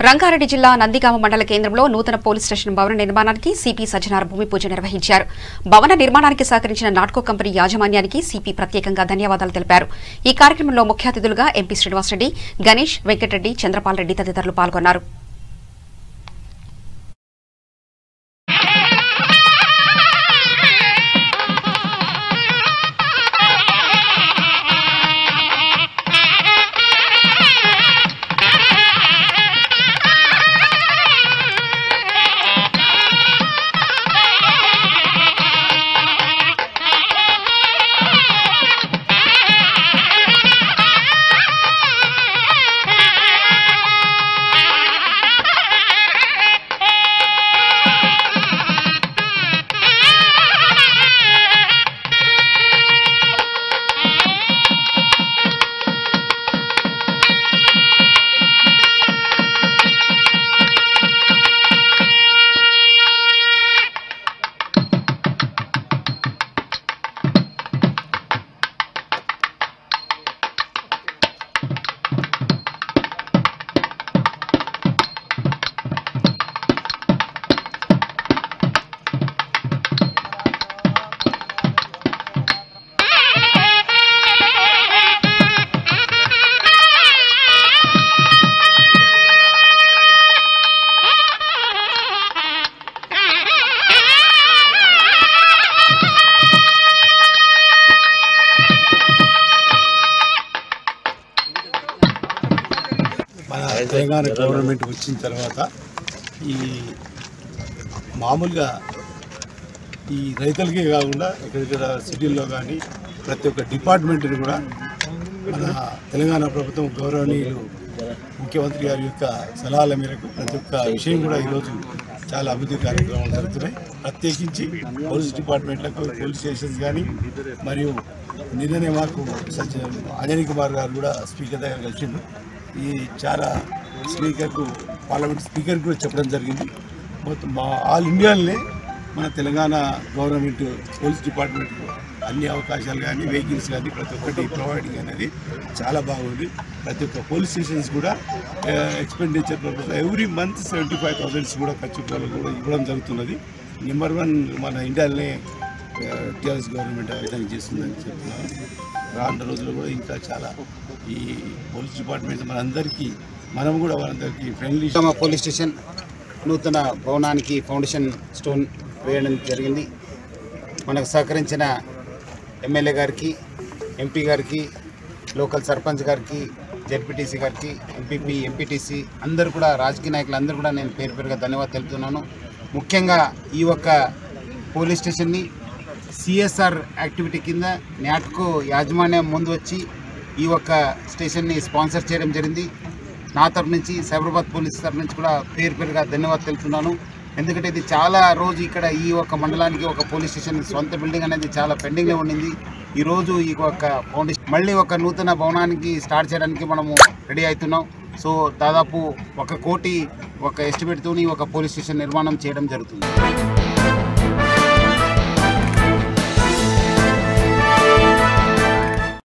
రంగారెడ్డి జిల్లా నందిగామ మండల కేంద్రంలో నూతన పోలీస్ స్టేషన్ భవన నిర్మాణానికి సిపి సజ్జనార్ భూమి పూజ నిర్వహించారు. భవన నిర్మాణానికి సహకరించిన నాట్కో కంపెనీ యాజమాన్యానికి సిపి ప్రత్యేకంగా ధన్యవాదాలు తెలిపారు. ఈ కార్యక్రమంలో ముఖ్య అతిథులుగా ఎంపీ శ్రీనివాసరెడ్డి, గణేష్, వెంకటరెడ్డి, చంద్రపాల్ రెడ్డి తదితరులు పాల్గొన్నారు. తెలంగాణ గవర్నమెంట్ వచ్చిన తర్వాత ఈ మామూలుగా ఈ రైతులకే కాకుండా ఇక్కడ సిటీల్లో కానీ ప్రతి ఒక్క డిపార్ట్మెంట్ని కూడా మన తెలంగాణ ప్రభుత్వం గౌరవనీయులు ముఖ్యమంత్రి గారి యొక్క సలహాల మేరకు ప్రతి ఒక్క విషయం కూడా ఈరోజు చాలా అభివృద్ధి కార్యక్రమాలు జరుగుతున్నాయి. ప్రత్యేకించి పోలీస్ డిపార్ట్మెంట్లకు పోలీస్ స్టేషన్స్ కానీ మరియు నిన్ననే మాకు అంజనీ కుమార్ గారు కూడా స్పీకర్ దగ్గర కలిసిండు. ఈ చాలా స్పీకర్కు పార్లమెంట్ స్పీకర్ కూడా చెప్పడం జరిగింది. మొత్తం ఆల్ ఇండియాలోనే మన తెలంగాణ గవర్నమెంట్ పోలీస్ డిపార్ట్మెంట్కు అన్ని అవకాశాలు కానీ వెహికల్స్ కానీ ప్రతి ఒక్కటి ప్రొవైడింగ్ అనేది చాలా బాగుంది. ప్రతి ఒక్క పోలీస్ స్టేషన్స్ కూడా ఎక్స్పెండిచర్ పర్పస్ ఎవ్రీ మంత్ 75,000 కూడా ఖర్చు కూడా ఇవ్వడం జరుగుతున్నది. నెంబర్ 1 మన ఇండియాలోనే టీఆర్ఎస్ గవర్నమెంట్ విధంగా చేస్తుందని చెప్తున్నాను. రానున్న రోజుల్లో కూడా ఇంకా చాలా ఈ పోలీస్ డిపార్ట్మెంట్ మనం కూడా వాళ్ళందరికీ ఫ్రెండ్లీ. పోలీస్ స్టేషన్ నూతన భవనానికి ఫౌండేషన్ స్టోన్ వేయడం జరిగింది. మనకు సహకరించిన ఎమ్మెల్యే గారికి, ఎంపీ గారికి, లోకల్ సర్పంచ్ గారికి, జెడ్పీటీసీ గారికి, ఎంపీపీ, ఎంపీటీసీ అందరూ కూడా రాజకీయ నాయకులు అందరూ కూడా నేను పేరు పేరుగా ధన్యవాదాలు తెలుపుతున్నాను. ముఖ్యంగా ఈ ఒక్క పోలీస్ స్టేషన్ని సిఎస్ఆర్ యాక్టివిటీ కింద నాట్కో యాజమాన్యం ముందు వచ్చి ఈ ఒక్క స్టేషన్ని స్పాన్సర్ చేయడం జరిగింది. నా తరఫు నుంచి, సైబరాబాద్ పోలీస్ తరఫు నుంచి కూడా పేరు పేరుగా ధన్యవాదాలు తెలుపుతున్నాను. ఎందుకంటే ఇది చాలా రోజు ఇక్కడ ఈ ఒక్క మండలానికి ఒక పోలీస్ స్టేషన్ సొంత బిల్డింగ్ అనేది చాలా పెండింగ్లో ఉండింది. ఈరోజు ఈ ఒక్క ఫౌండేషన్ మళ్ళీ ఒక నూతన భవనానికి స్టార్ట్ చేయడానికి మనము రెడీ అవుతున్నాం. సో దాదాపు 1 కోటి ఒక ఎస్టిమేట్తోని ఒక పోలీస్ స్టేషన్ నిర్మాణం చేయడం జరుగుతుంది.